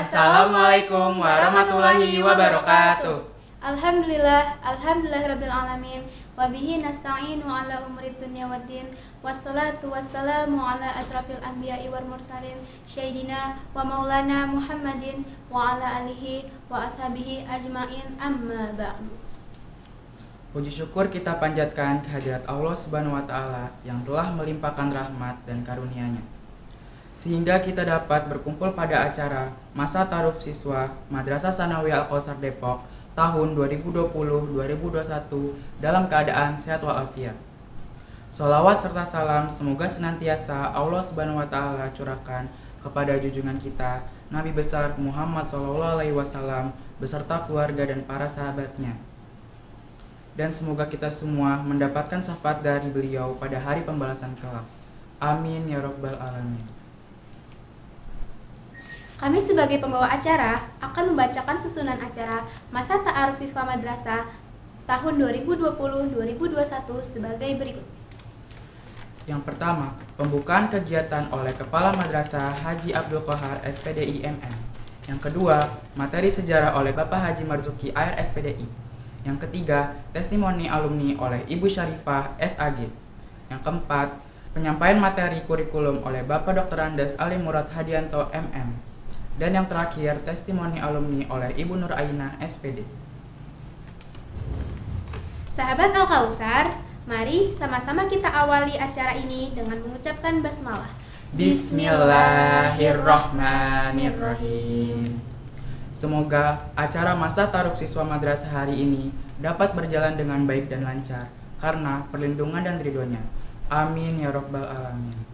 Assalamualaikum warahmatullahi wabarakatuh. Alhamdulillahirabbil alamin wa bihi nasta'inu ala umuri dunya waddin wassalatu wassalamu ala asrafil anbiya'i wal mursalin sayyidina wa maulana Muhammadin wa ala alihi wa ashabihi ajmain amma ba'du. Puji syukur kita panjatkan kehadirat Allah Subhanahu wa taala yang telah melimpahkan rahmat dan karunia-Nya sehingga kita dapat berkumpul pada acara Masa Ta'aruf Siswa Madrasah Tsanawiyah Al-Kausar Depok tahun 2020-2021 dalam keadaan sehat walafiat. Sholawat serta salam semoga senantiasa Allah Subhanahu wa taala curahkan kepada junjungan kita Nabi besar Muhammad SAW beserta keluarga dan para sahabatnya. Dan semoga kita semua mendapatkan syafaat dari beliau pada hari pembalasan kelak. Amin ya rabbal alamin. Kami sebagai pembawa acara akan membacakan susunan acara Masa Ta'aruf Siswa Madrasah tahun 2020-2021 sebagai berikut. Yang pertama, pembukaan kegiatan oleh Kepala Madrasah Haji Abdul Qahar SPDI MM. Yang kedua, materi sejarah oleh Bapak Haji Marzuki AR SPDI. Yang ketiga, testimoni alumni oleh Ibu Syarifah SAG. Yang keempat, penyampaian materi kurikulum oleh Bapak Dr. Andes Ali Murad Hadianto MM. Dan yang terakhir, testimoni alumni oleh Ibu Nur Ainah SPD. Sahabat Al-Kausar, mari sama-sama kita awali acara ini dengan mengucapkan basmalah. Bismillahirrahmanirrahim. Semoga acara Masa Ta'aruf Siswa Madrasah hari ini dapat berjalan dengan baik dan lancar karena perlindungan dan ridhonya. Amin ya rabbal alamin.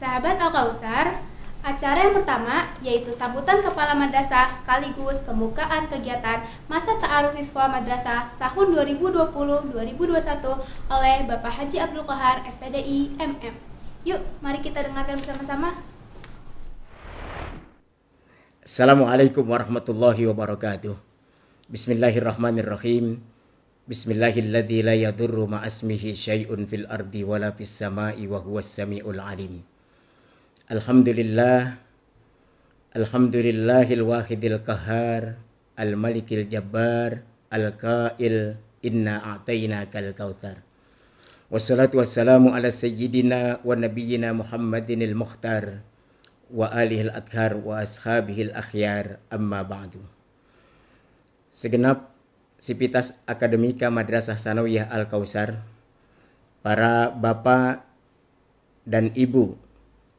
Sahabat Al-Kausar, acara yang pertama yaitu sambutan Kepala Madrasah sekaligus pembukaan kegiatan Masa Ta'aruf Siswa Madrasah tahun 2020-2021 oleh Bapak Haji Abdul Qahar SPDI MM. Yuk, mari kita dengarkan bersama-sama. Assalamualaikum warahmatullahi wabarakatuh. Bismillahirrahmanirrahim. Bismillahilladzi la yadurru ma'asmihi syai'un fil ardi wala fis sama'i wa huwas samiul alim. Alhamdulillahil wahidil qahar, al-malikil jabbar, al-qail inna a'tainakal kautsar. Wassalatu wassalamu ala sayyidina wa nabiyyina Muhammadinil mukhtar wa alihil adhar wa ashabihil akhyar, amma ba'du. Segenap sivitas akademika Madrasah Tsanawiyah Al-Kausar, para bapak dan ibu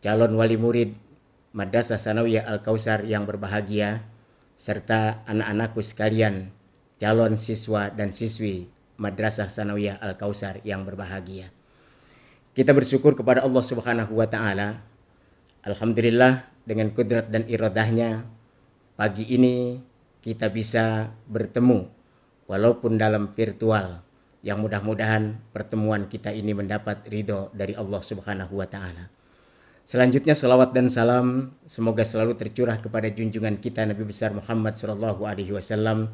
calon wali murid Madrasah Tsanawiyah Al-Kausar yang berbahagia, serta anak-anakku sekalian, calon siswa dan siswi Madrasah Tsanawiyah Al-Kausar yang berbahagia. Kita bersyukur kepada Allah Subhanahu wa taala. Alhamdulillah, dengan kudrat dan iradahnya pagi ini kita bisa bertemu walaupun dalam virtual, yang mudah-mudahan pertemuan kita ini mendapat ridho dari Allah Subhanahu wa taala. Selanjutnya salawat dan salam semoga selalu tercurah kepada junjungan kita Nabi besar Muhammad SAW,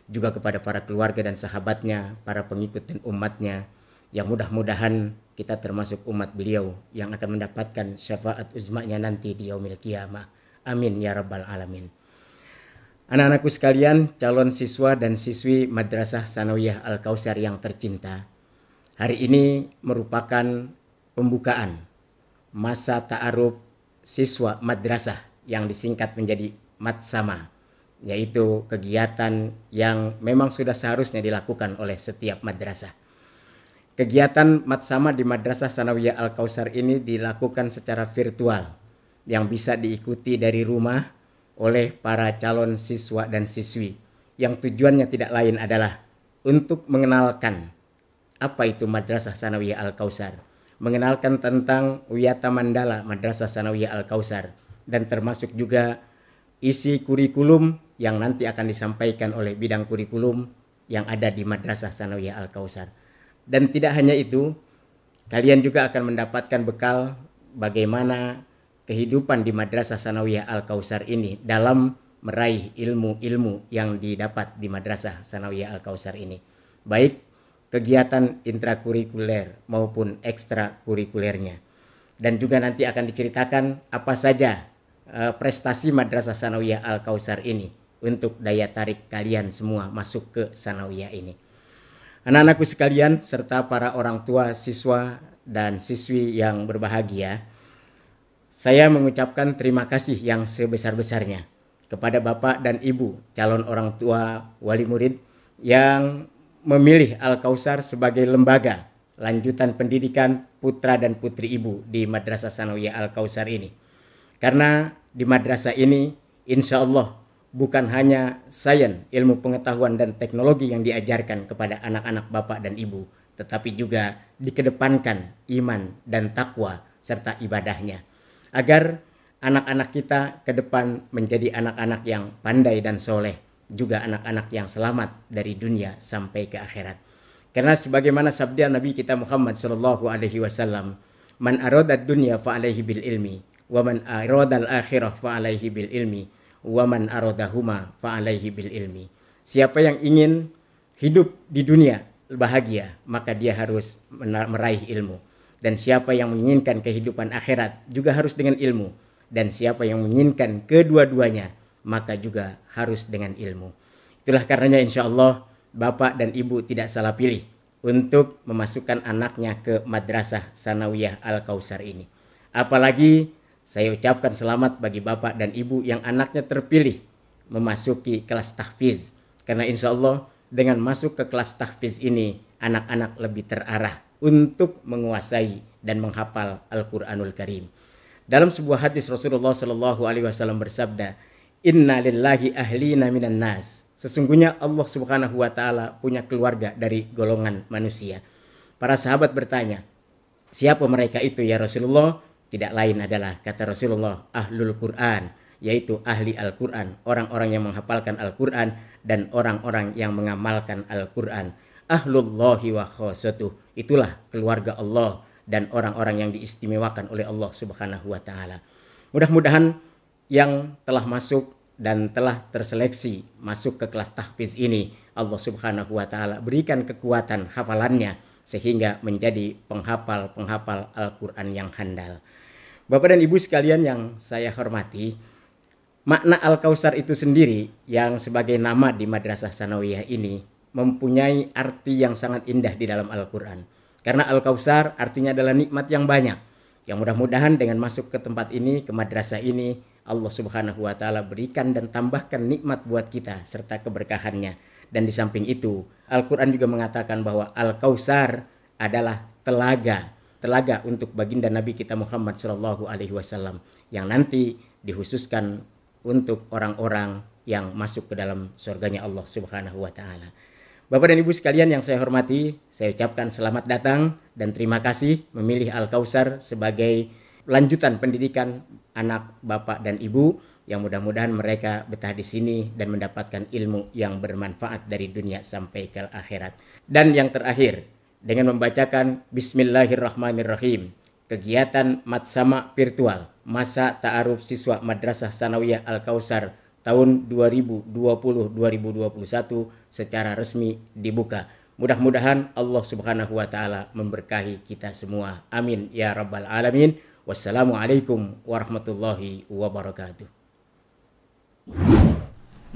juga kepada para keluarga dan sahabatnya, para pengikut dan umatnya, yang mudah-mudahan kita termasuk umat beliau yang akan mendapatkan syafaat uzmanya nanti di yaumil qiyamah. Amin ya rabbal alamin. Anak-anakku sekalian, calon siswa dan siswi Madrasah Tsanawiyah Al-Kausar yang tercinta, hari ini merupakan pembukaan Masa Ta'aruf Siswa Madrasah yang disingkat menjadi MATSAMA, yaitu kegiatan yang memang sudah seharusnya dilakukan oleh setiap madrasah. Kegiatan MATSAMA di Madrasah Tsanawiyah Al-Kausar ini dilakukan secara virtual yang bisa diikuti dari rumah oleh para calon siswa dan siswi, yang tujuannya tidak lain adalah untuk mengenalkan apa itu Madrasah Tsanawiyah Al-Kausar, mengenalkan tentang Wiyata Mandala Madrasah Tsanawiyah Al-Kausar, dan termasuk juga isi kurikulum yang nanti akan disampaikan oleh bidang kurikulum yang ada di Madrasah Tsanawiyah Al-Kausar. Dan tidak hanya itu, kalian juga akan mendapatkan bekal bagaimana kehidupan di Madrasah Tsanawiyah Al-Kausar ini dalam meraih ilmu-ilmu yang didapat di Madrasah Tsanawiyah Al-Kausar ini, baik kegiatan intrakurikuler maupun ekstrakurikulernya. Dan juga nanti akan diceritakan apa saja prestasi Madrasah Sanawiyah Al-Kausar ini untuk daya tarik kalian semua masuk ke Sanawiyah ini. Anak-anakku sekalian serta para orang tua, siswa dan siswi yang berbahagia, saya mengucapkan terima kasih yang sebesar-besarnya kepada Bapak dan Ibu calon orang tua wali murid yang memilih Al-Kausar sebagai lembaga lanjutan pendidikan putra dan putri Ibu di Madrasah Sanawiyah Al-Kausar ini. Karena di madrasah ini insya Allah bukan hanya sains, ilmu pengetahuan dan teknologi yang diajarkan kepada anak-anak Bapak dan Ibu, tetapi juga dikedepankan iman dan takwa serta ibadahnya. Agar anak-anak kita ke depan menjadi anak-anak yang pandai dan soleh, juga anak-anak yang selamat dari dunia sampai ke akhirat. Karena sebagaimana sabda Nabi kita Muhammad SAW, "Man arada dunya fa alaihi bil ilmi, wa man arada al akhirah fa alaihi bil ilmi, wa man aradahuma fa alaihi bil ilmi." Siapa yang ingin hidup di dunia bahagia, maka dia harus meraih ilmu. Dan siapa yang menginginkan kehidupan akhirat juga harus dengan ilmu. Dan siapa yang menginginkan kedua-duanya, maka juga harus dengan ilmu. Itulah karenanya insya Allah Bapak dan Ibu tidak salah pilih untuk memasukkan anaknya ke Madrasah Sanawiyah Al-Kausar ini. Apalagi saya ucapkan selamat bagi Bapak dan Ibu yang anaknya terpilih memasuki kelas tahfiz. Karena insya Allah dengan masuk ke kelas tahfiz ini, anak-anak lebih terarah untuk menguasai dan menghafal Al-Quranul Karim. Dalam sebuah hadis Rasulullah SAW bersabda, "Inna lillahi ahlina minan nas." Sesungguhnya Allah Subhanahu wa Ta'ala punya keluarga dari golongan manusia. Para sahabat bertanya, siapa mereka itu ya Rasulullah? Tidak lain adalah, kata Rasulullah, ahlul Quran, yaitu ahli Al-Quran, orang-orang yang menghafalkan Al-Quran dan orang-orang yang mengamalkan Al-Quran. Ahlullahi wa khosatuh, itulah keluarga Allah dan orang-orang yang diistimewakan oleh Allah Subhanahu wa Ta'ala. Mudah-mudahan yang telah masuk dan telah terseleksi masuk ke kelas tahfiz ini, Allah Subhanahu wa Ta'ala berikan kekuatan hafalannya sehingga menjadi penghafal-penghafal Al-Quran yang handal. Bapak dan Ibu sekalian yang saya hormati, makna Al-Kausar itu sendiri yang sebagai nama di Madrasah Sanawiyah ini mempunyai arti yang sangat indah di dalam Al-Quran. Karena Al-Kausar artinya adalah nikmat yang banyak. Yang mudah-mudahan dengan masuk ke tempat ini, ke madrasah ini, Allah Subhanahu wa Ta'ala berikan dan tambahkan nikmat buat kita serta keberkahannya. Dan di samping itu, Al-Quran juga mengatakan bahwa Al-Kausar adalah telaga untuk baginda Nabi kita Muhammad SAW yang nanti dikhususkan untuk orang-orang yang masuk ke dalam surganya Allah Subhanahu wa Ta'ala. Bapak dan Ibu sekalian yang saya hormati, saya ucapkan selamat datang dan terima kasih memilih Al-Kausar sebagai lanjutan pendidikan anak Bapak dan Ibu, yang mudah-mudahan mereka betah di sini dan mendapatkan ilmu yang bermanfaat dari dunia sampai ke akhirat. Dan yang terakhir, dengan membacakan Bismillahirrahmanirrahim, kegiatan Matsama virtual masa ta'aruf siswa Madrasah Sanawiyah Al-Kausar tahun 2020-2021 secara resmi dibuka. Mudah-mudahan Allah Subhanahu wa Ta'ala memberkahi kita semua. Amin ya rabbal alamin. Wassalamualaikum warahmatullahi wabarakatuh.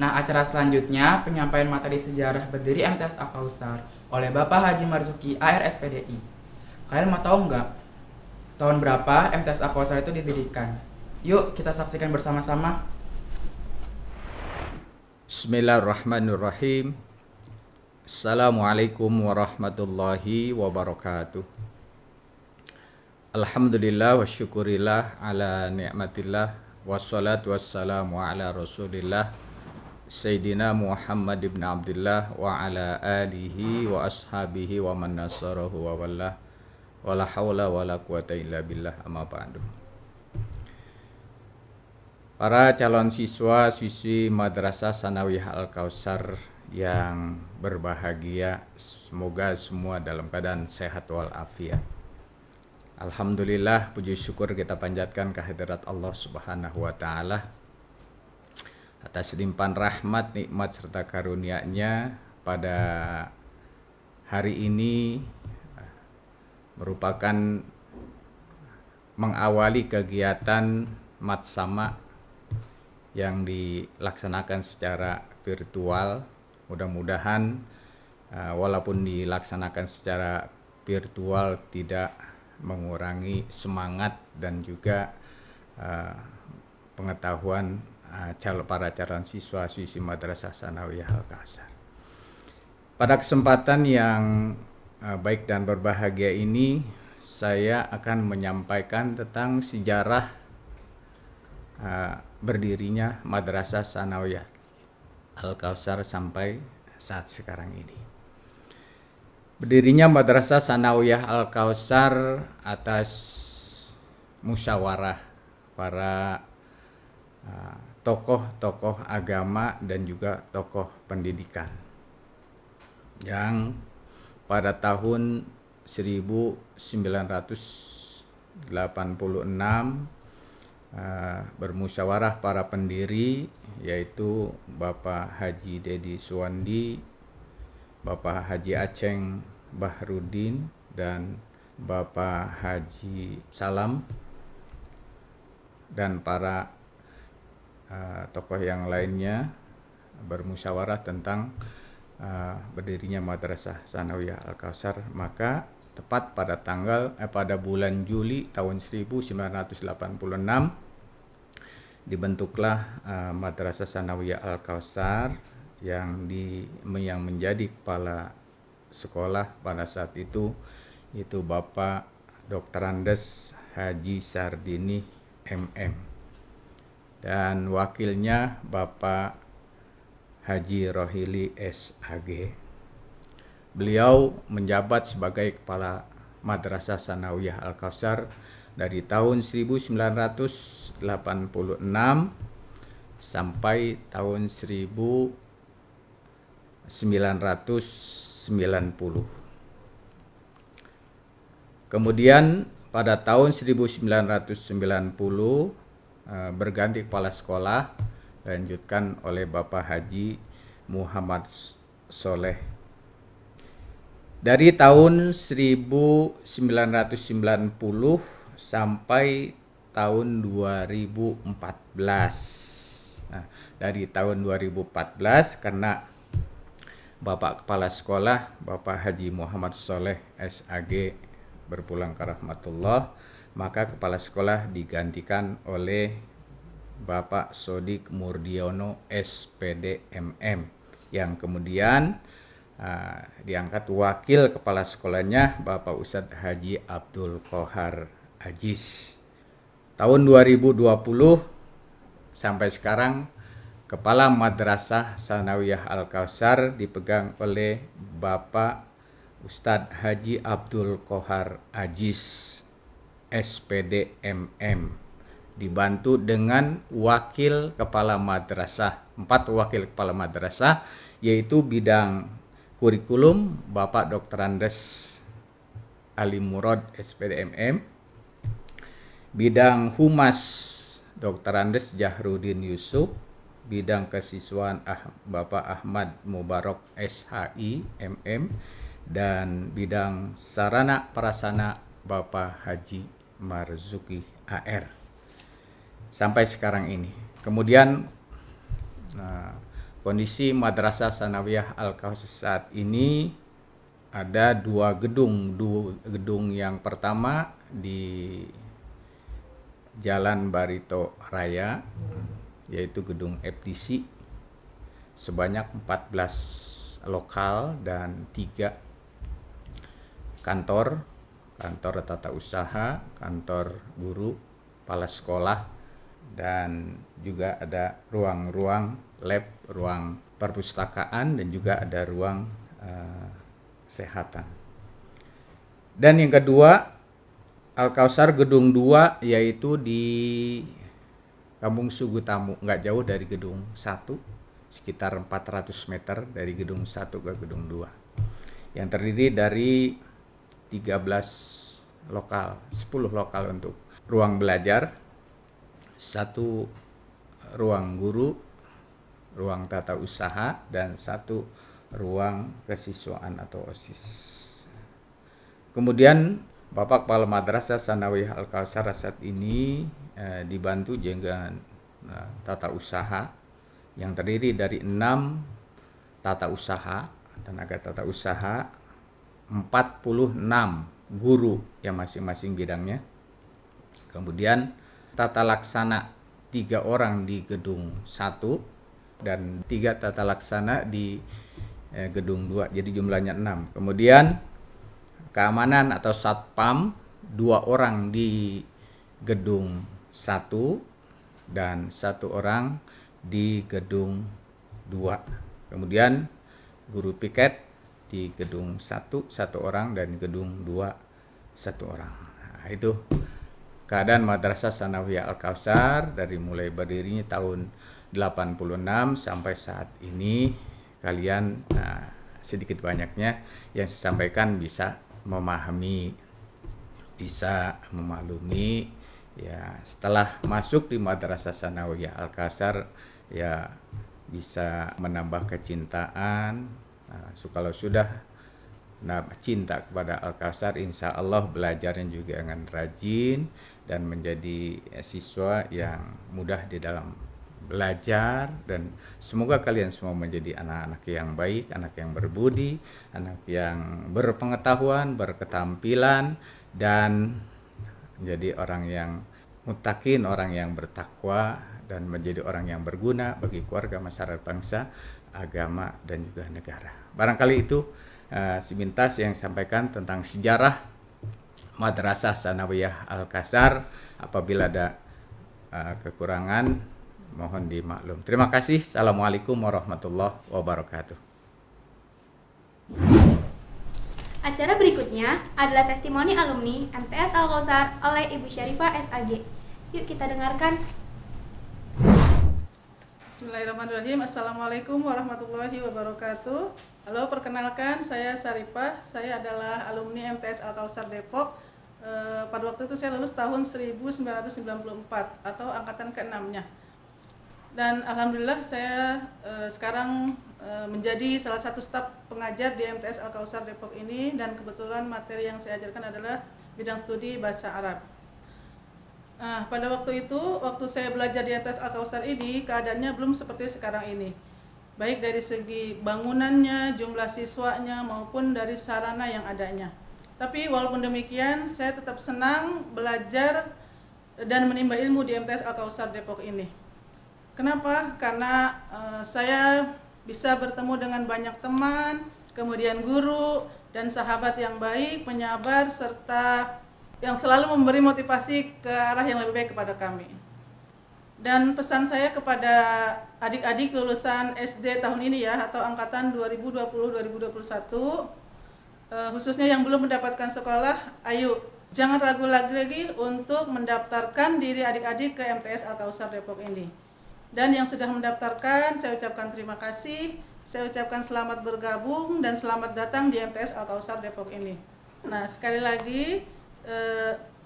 Nah, acara selanjutnya penyampaian materi sejarah berdiri MTS Al-Kausar oleh Bapak Haji Marzuki ARSPDI. Kalian mau tahu nggak tahun berapa MTS Al-Kausar itu didirikan? Yuk kita saksikan bersama-sama. Bismillahirrahmanirrahim. Assalamualaikum warahmatullahi wabarakatuh. Alhamdulillah wa syukurillah ala ni'matillah wassalatu wassalamu ala rasulillah Sayyidina Muhammad ibn Abdullah wa ala alihi wa ashabihi wa man nasarahu wa wallah wa la hawla wa la quwata illa billah amma ba'du. Para calon siswa-siswi Madrasah Sanawiyah Al-Kausar yang berbahagia, semoga semua dalam keadaan sehat walafiat. Alhamdulillah, puji syukur kita panjatkan kehadirat Allah Subhanahu wa Ta'ala atas limpahan rahmat, nikmat serta karunia-Nya pada hari ini merupakan mengawali kegiatan Matsama yang dilaksanakan secara virtual. Mudah-mudahan walaupun dilaksanakan secara virtual tidak mengurangi semangat dan juga pengetahuan para calon siswa-siswi Madrasah Tsanawiyah Al-Kautsar. Pada kesempatan yang baik dan berbahagia ini, saya akan menyampaikan tentang sejarah berdirinya Madrasah Tsanawiyah Al-Kautsar sampai saat sekarang ini. Berdirinya Madrasah Tsanawiyah Al-Kautsar atas musyawarah para tokoh-tokoh agama dan juga tokoh pendidikan yang pada tahun 1986 bermusyawarah para pendiri, yaitu Bapak Haji Dedi Suwandi, Bapak Haji Aceng Bahrudin, dan Bapak Haji Salam, dan para tokoh yang lainnya bermusyawarah tentang berdirinya Madrasah Tsanawiyah Al-Kautsar. Maka tepat pada bulan Juli tahun 1986 dibentuklah Madrasah Tsanawiyah Al-Kautsar yang menjadi kepala sekolah pada saat itu Bapak Dr. Andes Haji Sardini MM, dan wakilnya Bapak Haji Rohili SAG. Beliau menjabat sebagai kepala Madrasah Tsanawiyah Al-Kautsar dari tahun 1986 sampai tahun 1990. Kemudian pada tahun 1990 berganti kepala sekolah, dilanjutkan oleh Bapak Haji Muhammad Soleh. Dari tahun 1990 sampai tahun 2014. Nah, dari tahun 2014 karena Bapak Kepala Sekolah Bapak Haji Muhammad Soleh SAG berpulang ke rahmatullah, maka Kepala Sekolah digantikan oleh Bapak Sodik Murdiono SPD MM, yang kemudian diangkat wakil kepala sekolahnya Bapak Ustadz Haji Abdul Qohar Ajis. Tahun 2020 sampai sekarang Kepala Madrasah Tsanawiyah Al-Kautsar dipegang oleh Bapak Ustadz Haji Abdul Qohar Ajis SPD MM, dibantu dengan wakil kepala madrasah, 4 wakil kepala madrasah, yaitu bidang kurikulum Bapak Dr. Andes Ali Murad SPD MM, bidang humas Dr. Andes Jahrudin Yusuf, bidang kesiswaan Bapak Ahmad Mubarak SHI MM, dan bidang sarana prasarana Bapak Haji Marzuki AR sampai sekarang ini. Kemudian kondisi Madrasah Tsanawiyah Al-Kautsar saat ini ada 2 gedung. Gedung yang pertama di Jalan Barito Raya, yaitu gedung FDC, sebanyak 14 lokal dan 3 kantor tata usaha, kantor guru, kepala sekolah, dan juga ada ruang-ruang lab, ruang perpustakaan, dan juga ada ruang kesehatan. Dan yang kedua, Al-Kautsar gedung 2, yaitu di Kampung Sugutamu, nggak jauh dari gedung 1, sekitar 400 meter dari gedung 1 ke gedung 2, yang terdiri dari 13 lokal, 10 lokal untuk ruang belajar, 1 ruang guru, ruang tata usaha, dan 1 ruang kesiswaan atau OSIS. Kemudian Bapak Kepala Madrasah Tsanawiyah Al-Kautsar saat ini dibantu dengan tata usaha yang terdiri dari 6 tata usaha, tenaga tata usaha, 46 guru yang masing-masing bidangnya. Kemudian tata laksana 3 orang di gedung 1 dan 3 tata laksana di gedung 2, jadi jumlahnya 6. Kemudian keamanan atau satpam 2 orang di gedung 1 dan 1 orang di gedung 2. Kemudian guru piket di gedung 1 orang dan gedung 2 1 orang. Nah, itu keadaan Madrasah Tsanawiyah Al-Kautsar dari mulai berdirinya tahun 86 sampai saat ini. Kalian sedikit banyaknya yang saya sampaikan bisa memahami, bisa memaklumi. Ya, setelah masuk di Madrasah Tsanawiyah Al-Kautsar ya bisa menambah kecintaan. Kalau sudah cinta kepada Al-Kautsar, insya Allah belajarnya juga dengan rajin dan menjadi siswa yang mudah di dalam belajar, dan semoga kalian semua menjadi anak-anak yang baik, anak yang berbudi, anak yang berpengetahuan, berketampilan, dan menjadi orang yang muttaqin, orang yang bertakwa, dan menjadi orang yang berguna bagi keluarga, masyarakat, bangsa, agama, dan juga negara. Barangkali itu sepintas yang sampaikan tentang sejarah Madrasah Tsanawiyah Al-Kautsar. Apabila ada kekurangan mohon dimaklum. Terima kasih. Assalamualaikum warahmatullahi wabarakatuh. Acara berikutnya adalah testimoni alumni MTS Al-Kautsar oleh Ibu Syarifah SAG. Yuk kita dengarkan. Bismillahirrahmanirrahim. Assalamualaikum warahmatullahi wabarakatuh. Halo, perkenalkan saya Syarifah. Saya adalah alumni MTS Al-Kautsar Depok. Pada waktu itu saya lulus tahun 1994 atau angkatan ke-6-nya. Dan alhamdulillah saya sekarang menjadi salah satu staf pengajar di MTS Al-Kautsar Depok ini, dan kebetulan materi yang saya ajarkan adalah bidang studi bahasa Arab. Pada waktu itu, waktu saya belajar di MTS Al-Kautsar ini, keadaannya belum seperti sekarang ini. Baik dari segi bangunannya, jumlah siswanya, maupun dari sarana yang adanya. Tapi walaupun demikian, saya tetap senang belajar dan menimba ilmu di MTS Al-Kautsar Depok ini. Kenapa? Karena saya bisa bertemu dengan banyak teman, kemudian guru, dan sahabat yang baik, penyabar, serta yang selalu memberi motivasi ke arah yang lebih baik kepada kami. Dan pesan saya kepada adik-adik lulusan SD tahun ini ya, atau angkatan 2020-2021, khususnya yang belum mendapatkan sekolah, ayo jangan ragu lagi untuk mendaftarkan diri adik-adik ke MTS Al-Kautsar Depok ini. Dan yang sudah mendaftarkan, saya ucapkan terima kasih, saya ucapkan selamat bergabung dan selamat datang di MTS Al-Kautsar Depok ini. Nah, sekali lagi,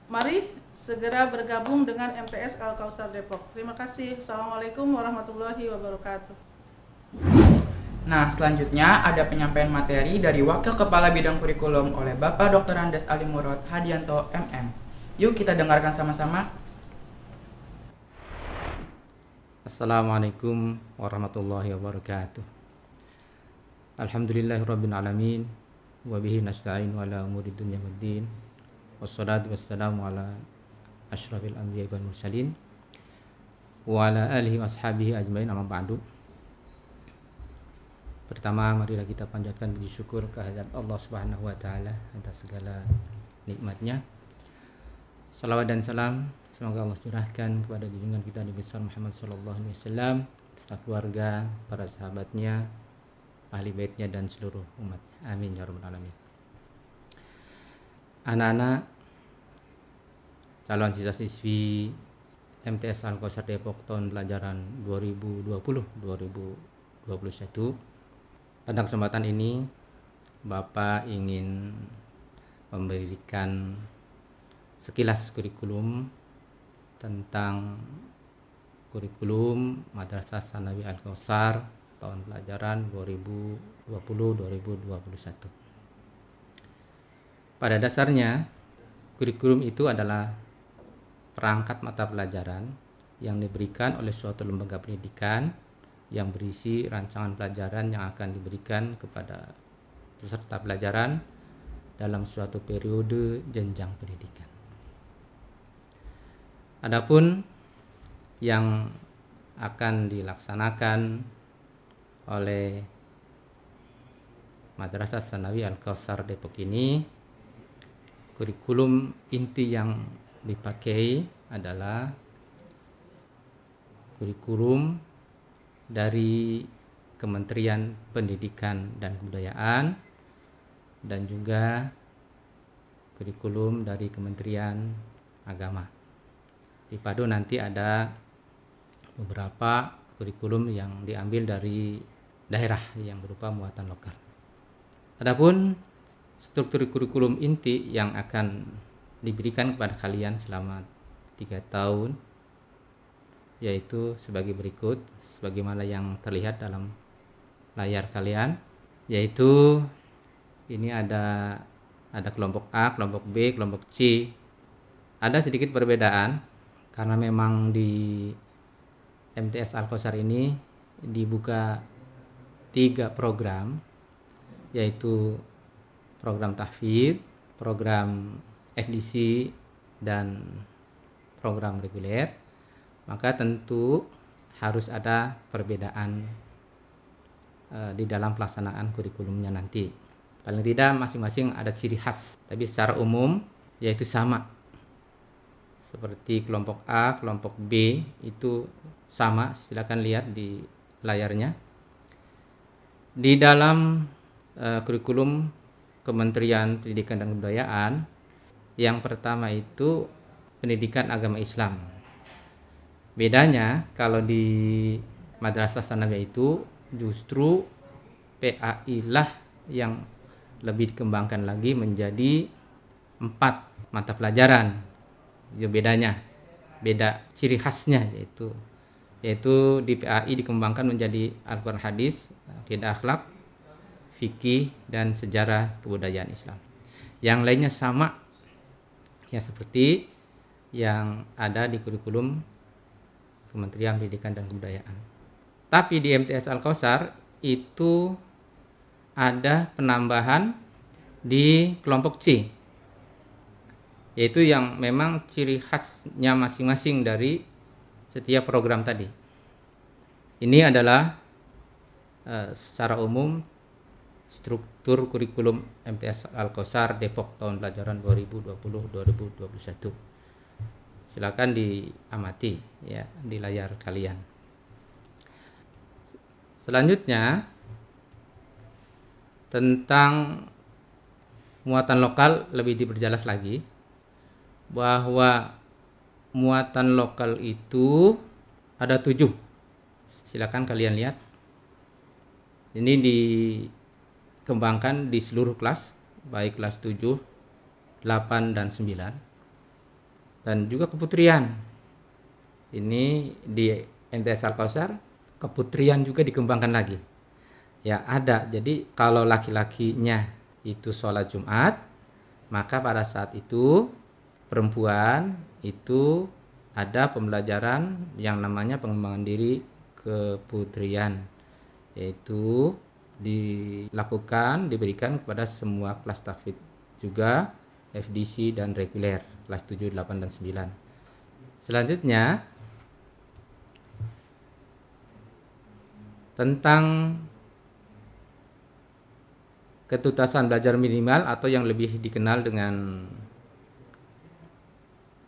mari segera bergabung dengan MTS Al-Kautsar Depok. Terima kasih. Assalamualaikum warahmatullahi wabarakatuh. Nah, selanjutnya ada penyampaian materi dari Wakil Kepala Bidang Kurikulum oleh Bapak Dr. Andes Ali Murad Hadianto MM. Yuk kita dengarkan sama-sama. Assalamualaikum warahmatullahi wabarakatuh. Alhamdulillahirabbil alamin wa bihi nasta'in ala umuri dunya waddin. Wassalatu wassalamu ala asyrafil anbiya'i wal mursalin wa ala alihi washabihi ajmain, amma ba'du. Pertama, marilah kita panjatkan puji syukur kehadirat Allah Subhanahu wa taala atas segala nikmatnya. Salawat dan salam semoga Allah curahkan kepada junjungan kita Nabi besar Muhammad sallallahu alaihi wasallam, beserta keluarga, para sahabatnya, ahli baitnya, dan seluruh umat. Amin ya rabbal alamin. Anak-anak calon siswa-siswi MTS Al-Kautsar Depok tahun pelajaran 2020-2021, pada kesempatan ini Bapak ingin memberikan sekilas kurikulum tentang kurikulum Madrasah Tsanawiyah Al-Kautsar tahun pelajaran 2020-2021. Pada dasarnya, kurikulum itu adalah perangkat mata pelajaran yang diberikan oleh suatu lembaga pendidikan yang berisi rancangan pelajaran yang akan diberikan kepada peserta pelajaran dalam suatu periode jenjang pendidikan. Adapun yang akan dilaksanakan oleh Madrasah Tsanawiyah Al-Kautsar Depok ini, kurikulum inti yang dipakai adalah kurikulum dari Kementerian Pendidikan dan Kebudayaan dan juga kurikulum dari Kementerian Agama. Dipadu nanti ada beberapa kurikulum yang diambil dari daerah yang berupa muatan lokal. Adapun struktur kurikulum inti yang akan diberikan kepada kalian selama 3 tahun yaitu sebagai berikut, sebagaimana yang terlihat dalam layar kalian, yaitu ini ada kelompok A, kelompok B, kelompok C. Ada sedikit perbedaan karena memang di MTS Al-Kautsar ini dibuka 3 program, yaitu program tahfidz, program FDC, dan program reguler. Maka tentu harus ada perbedaan di dalam pelaksanaan kurikulumnya nanti. Paling tidak masing-masing ada ciri khas, tapi secara umum yaitu sama. Seperti kelompok A, kelompok B itu sama, silakan lihat di layarnya. Di dalam kurikulum Kementerian Pendidikan dan Kebudayaan, yang pertama itu pendidikan agama Islam. Bedanya kalau di Madrasah Tsanawiyah itu justru PAI lah yang lebih dikembangkan lagi menjadi 4 mata pelajaran. Itu bedanya, beda ciri khasnya yaitu di PAI dikembangkan menjadi Al-Quran Hadis, Aqidah Akhlak, Fikih, dan Sejarah Kebudayaan Islam. Yang lainnya sama ya seperti yang ada di kurikulum Kementerian Pendidikan dan Kebudayaan. Tapi di MTS Al-Kautsar itu ada penambahan di kelompok C, yaitu yang memang ciri khasnya masing-masing dari setiap program tadi. Ini adalah secara umum struktur kurikulum MTS Al-Kautsar Depok tahun pelajaran 2020-2021. Silakan diamati ya di layar kalian. Selanjutnya tentang muatan lokal lebih diperjelas lagi, bahwa muatan lokal itu ada 7. Silakan kalian lihat. Ini dikembangkan di seluruh kelas, baik kelas 7, 8, dan 9. Dan juga keputrian. Ini di MTS Al-Kautsar, keputrian juga dikembangkan lagi. Ya ada, jadi kalau laki-lakinya itu sholat Jumat, maka pada saat itu perempuan itu ada pembelajaran yang namanya pengembangan diri keputrian, yaitu diberikan kepada semua kelas tahfidz juga, FDC dan reguler, kelas 7, 8, dan 9. Selanjutnya tentang ketuntasan belajar minimal atau yang lebih dikenal dengan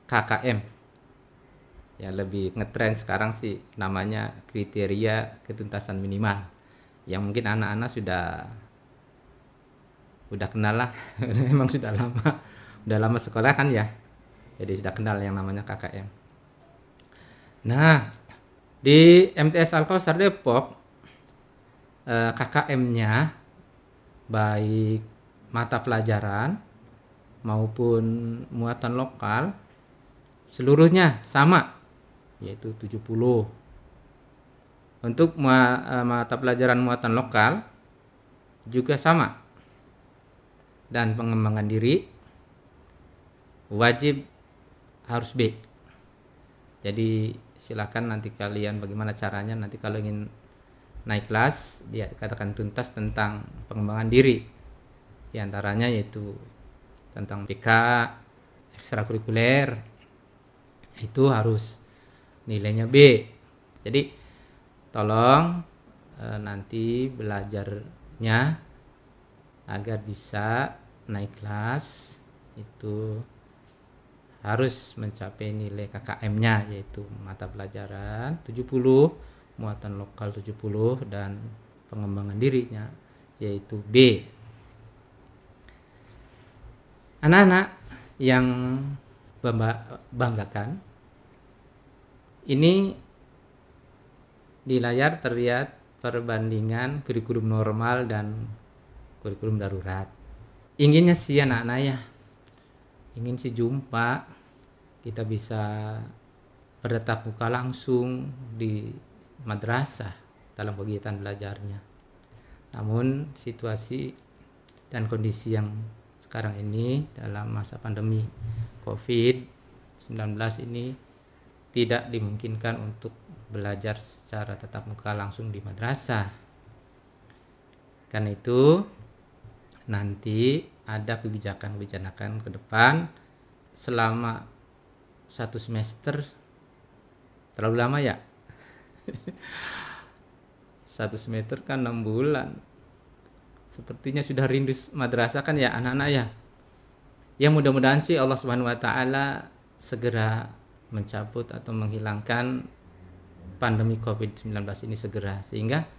KKM. Yang lebih ngetren sekarang sih namanya kriteria ketuntasan minimal. Yang mungkin anak-anak sudah kenal lah. Memang sudah lama sekolah kan ya. Jadi sudah kenal yang namanya KKM. Nah, di MTS Al-Kautsar Depok KKM-nya baik mata pelajaran maupun muatan lokal seluruhnya sama, yaitu 70. Untuk mata pelajaran muatan lokal juga sama. Dan pengembangan diri wajib harus B. Jadi silakan nanti kalian bagaimana caranya nanti kalau ingin naik kelas dia katakan tuntas tentang pengembangan diri. Di antaranya yaitu tentang PK, ekstrakurikuler, itu harus nilainya B. Jadi tolong nanti belajarnya agar bisa naik kelas itu harus mencapai nilai KKM-nya yaitu mata pelajaran 70, muatan lokal 70 dan pengembangan dirinya yaitu B. Anak-anak yang banggakan, ini di layar terlihat perbandingan kurikulum normal dan kurikulum darurat. Inginnya sih anak-anak ya, ingin sih jumpa, kita bisa bertatap muka langsung di madrasah dalam kegiatan belajarnya. Namun situasi dan kondisi yang sekarang ini dalam masa pandemi COVID-19 ini tidak dimungkinkan untuk belajar secara tatap muka langsung di madrasah. Karena itu nanti ada kebijakan ke depan selama 1 semester. Terlalu lama ya? 1 semester kan 6 bulan. Sepertinya sudah rindu madrasah kan ya anak-anak ya. Ya mudah-mudahan sih Allah Subhanahu wa taala segera mencabut atau menghilangkan pandemi COVID-19 ini segera, sehingga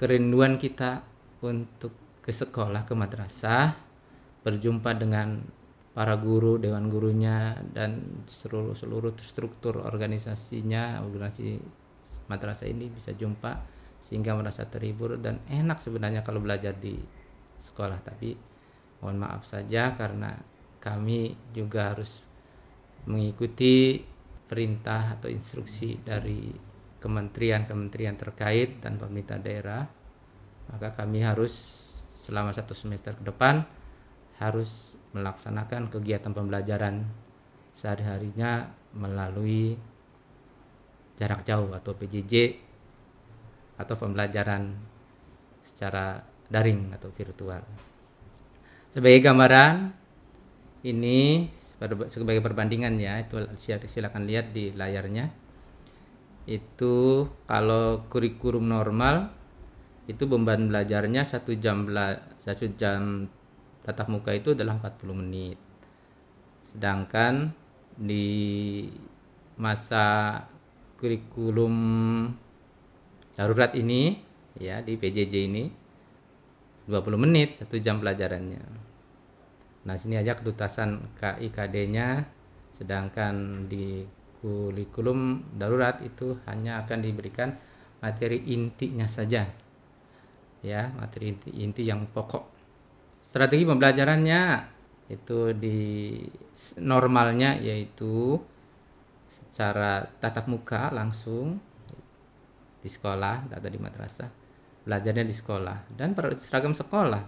kerinduan kita untuk ke sekolah, ke madrasah, berjumpa dengan para guru, dewan gurunya dan seluruh struktur organisasinya, organisasi madrasah ini bisa jumpa sehingga merasa terhibur dan enak sebenarnya kalau belajar di sekolah. Tapi mohon maaf saja karena kami juga harus mengikuti perintah atau instruksi dari kementerian-kementerian terkait dan pemerintah daerah, maka kami harus selama 1 semester ke depan harus melaksanakan kegiatan pembelajaran sehari-harinya melalui jarak jauh atau PJJ atau pembelajaran secara daring atau virtual. Sebagai gambaran ini sebagai perbandingan ya, itu silakan lihat di layarnya. Itu kalau kurikulum normal itu beban belajarnya 1 jam tatap muka itu adalah 40 menit. Sedangkan di masa kurikulum darurat ini ya, di PJJ ini 20 menit 1 jam pelajarannya. Nah, sini aja ketuntasan KIKD-nya, sedangkan di kurikulum darurat itu hanya akan diberikan materi intinya saja. Ya, materi inti yang pokok. Strategi pembelajarannya itu di normalnya yaitu secara tatap muka langsung di sekolah atau di madrasah, belajarnya di sekolah dan seragam sekolah.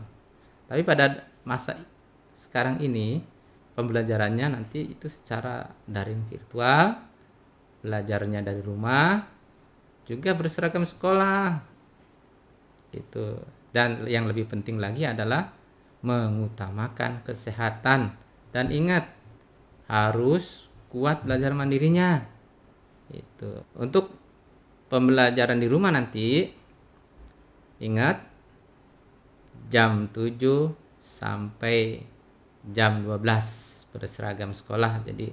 Tapi pada masa sekarang ini pembelajarannya nanti itu secara daring virtual, belajarnya dari rumah, juga berseragam sekolah. Itu. Dan yang lebih penting lagi adalah mengutamakan kesehatan dan ingat harus kuat belajar mandirinya. Itu. Untuk pembelajaran di rumah nanti ingat jam 7 sampai jam 12 berseragam sekolah. Jadi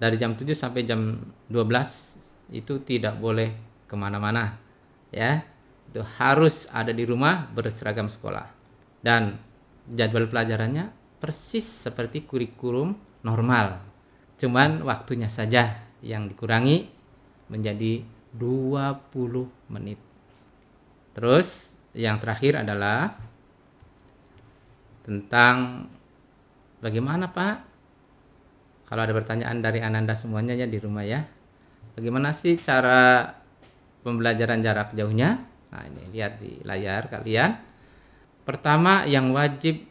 dari jam 7 sampai jam 12 itu tidak boleh kemana-mana ya, itu harus ada di rumah berseragam sekolah dan jadwal pelajarannya persis seperti kurikulum normal, cuman waktunya saja yang dikurangi menjadi 20 menit. Terus yang terakhir adalah tentang bagaimana Pak, kalau ada pertanyaan dari Ananda semuanya ya di rumah ya, bagaimana sih cara pembelajaran jarak jauhnya? Nah ini lihat di layar kalian. Pertama yang wajib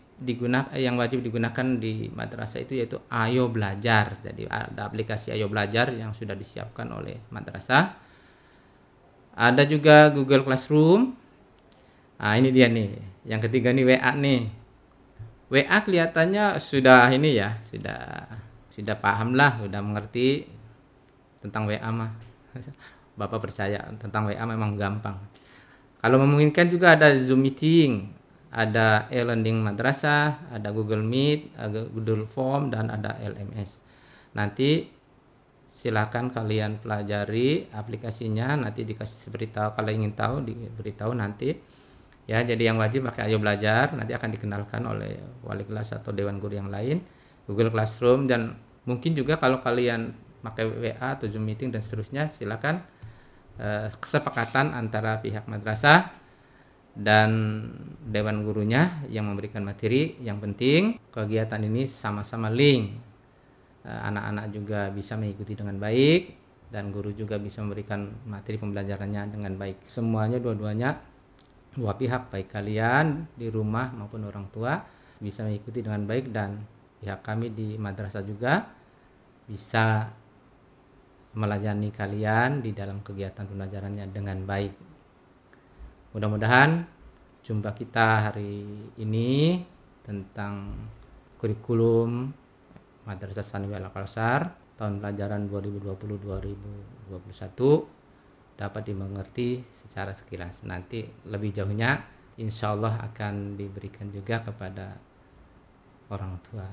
yang wajib digunakan di madrasah itu yaitu Ayo Belajar. Jadi ada aplikasi Ayo Belajar yang sudah disiapkan oleh madrasah. Ada juga Google Classroom. Nah, ini dia nih. Yang ketiga nih WA nih. WA kelihatannya sudah ini ya, sudah paham lah, sudah mengerti tentang WA mah. Bapak percaya tentang WA memang gampang. Kalau memungkinkan juga ada Zoom meeting, ada e-learning madrasah, ada Google Meet, ada Google Form, dan ada LMS. Nanti silakan kalian pelajari aplikasinya, nanti dikasih beritahu kalau ingin tahu, diberitahu nanti. Ya, jadi yang wajib pakai Ayo Belajar, nanti akan dikenalkan oleh wali kelas atau dewan guru yang lain, Google Classroom, dan mungkin juga kalau kalian pakai WA atau Zoom meeting dan seterusnya, silakan kesepakatan antara pihak madrasah dan dewan gurunya yang memberikan materi. Yang penting kegiatan ini sama-sama link, anak-anak juga bisa mengikuti dengan baik dan guru juga bisa memberikan materi pembelajarannya dengan baik. Semuanya dua-duanya, dua pihak, baik kalian di rumah maupun orang tua, bisa mengikuti dengan baik, dan pihak kami di madrasah juga bisa melayani kalian di dalam kegiatan pembelajarannya dengan baik. Mudah-mudahan jumpa kita hari ini tentang kurikulum Madrasah Tsanawiyah Al-Kausar tahun pelajaran 2020-2021 dapat dimengerti secara sekilas. Nanti lebih jauhnya insya Allah akan diberikan juga kepada orang tua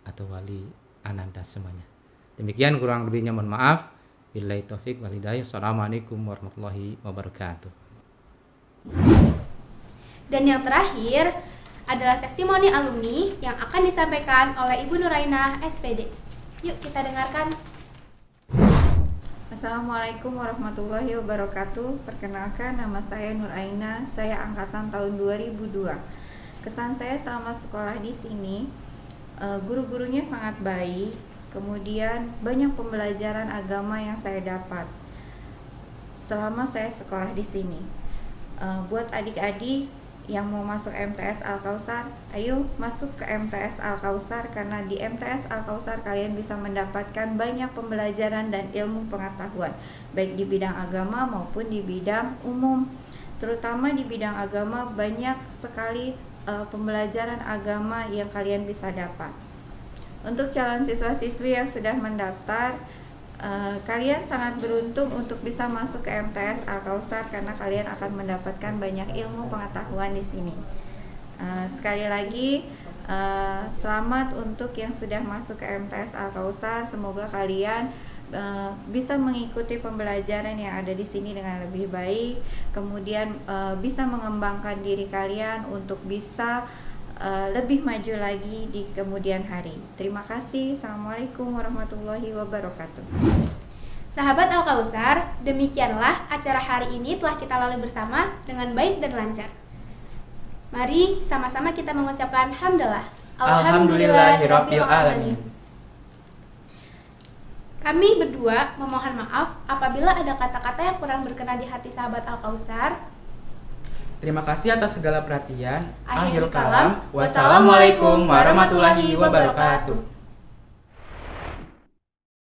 atau wali ananda semuanya. Demikian, kurang lebihnya mohon maaf. Billahi taufik wal hidayah. Assalamualaikum warahmatullahi wabarakatuh. Dan yang terakhir adalah testimoni alumni yang akan disampaikan oleh Ibu Nurainah SPD. Yuk kita dengarkan. Assalamualaikum warahmatullahi wabarakatuh. Perkenalkan, nama saya Nurainah. Saya angkatan tahun 2002. Kesan saya selama sekolah di sini, guru-gurunya sangat baik. Kemudian banyak pembelajaran agama yang saya dapat selama saya sekolah di sini. Buat adik-adik yang mau masuk MTS Al-Kausar, ayo masuk ke MTS Al-Kausar, karena di MTS Al-Kausar kalian bisa mendapatkan banyak pembelajaran dan ilmu pengetahuan, baik di bidang agama maupun di bidang umum. Terutama di bidang agama banyak sekali pembelajaran agama yang kalian bisa dapat. Untuk calon siswa-siswi yang sudah mendaftar, kalian sangat beruntung untuk bisa masuk ke MTS Al-Kausar karena kalian akan mendapatkan banyak ilmu pengetahuan di sini. Sekali lagi, selamat untuk yang sudah masuk ke MTS Al-Kausar. Semoga kalian bisa mengikuti pembelajaran yang ada di sini dengan lebih baik, kemudian bisa mengembangkan diri kalian untuk bisa lebih maju lagi di kemudian hari. Terima kasih. Assalamualaikum warahmatullahi wabarakatuh. Sahabat Al-Kausar, demikianlah acara hari ini telah kita lalui bersama dengan baik dan lancar. Mari sama-sama kita mengucapkan hamdalah. Alhamdulillahirabbil alamin. Kami berdua memohon maaf apabila ada kata-kata yang kurang berkenan di hati sahabat Al-Kausar. Terima kasih atas segala perhatian. Akhirul kalam. Wassalamualaikum warahmatullahi wabarakatuh.